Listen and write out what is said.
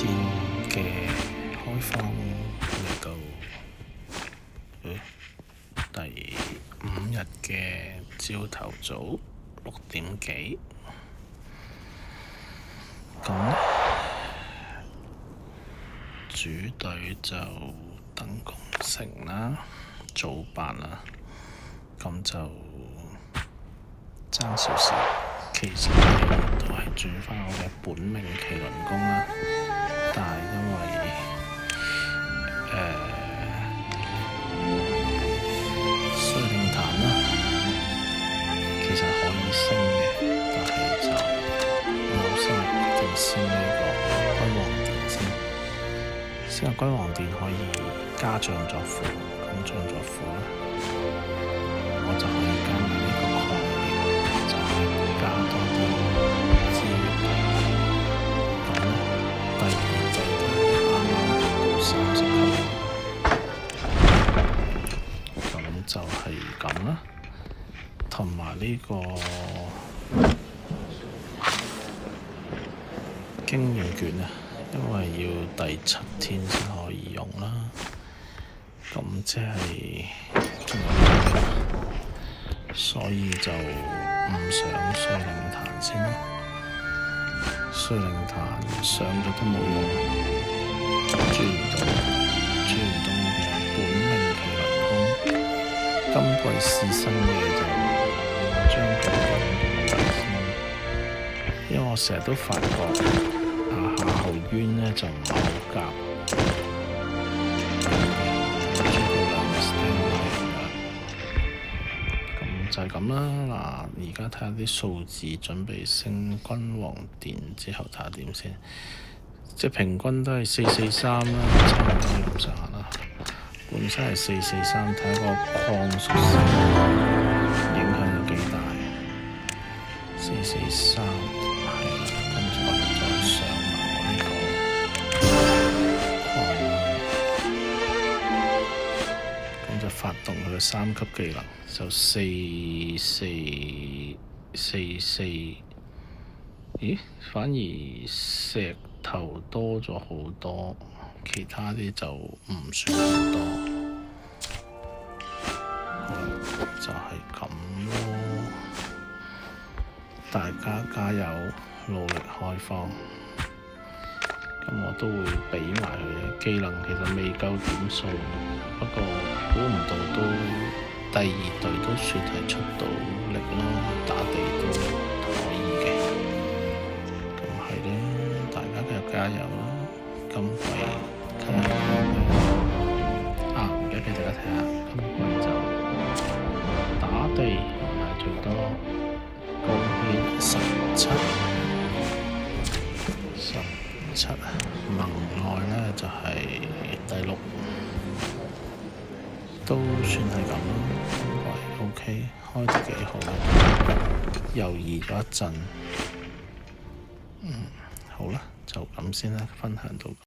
天嘅開放嚟到第5日嘅朝頭早6點幾，咁呢主隊就等工程啦，早班啦，咁就爭少少，其實都係轉返我嘅本命麒麟宮啦，但係因為衰靈壇啦，其實可以升嘅，但係就冇升，決定升呢個君王殿先。升個君王殿可以加將作輔，咁將作輔啦，我就可以加埋呢個狂劍，就可以加多啲資源。咁第2季都啱啱到30級。就係咁啦，同埋呢個經驗券啊，因為要第7天先可以用啦，咁即係仲有2日，所以就唔上衰靈壇先咯。衰靈壇上咗都冇用，轉唔到我嘅本命麒麟宮。今季試新嘅就將佢講到先，因為我成日都發覺夏侯淵呢就唔係好夾，咁就係咁啦。嗱，而家睇下啲數字，準備升君王殿之後睇下點先，即係平均都係443啦，差唔多咁上下啦。本身係443，睇下個礦屬性影響有幾大。443係啦，跟住我哋再上埋我呢個礦，咁就發動佢嘅3級技能，就444，咦？反而石頭多咗好多。其他啲就唔算好多，就係咁咯。大家加油，努力開荒。咁我都會畀埋佢嘅技能，其實未夠點數，不過估唔到都第2隊都算係出到力咯，打地都可以嘅。咁係咧，大家繼續加油啦！今季睇下唔記得俾大家睇下，今季就打地係最多，貢獻17，盟內呢就係第6，都算係咁咯。今季 OK， 開得幾好，猶豫咗一陣。好啦，就咁先啦，分享到。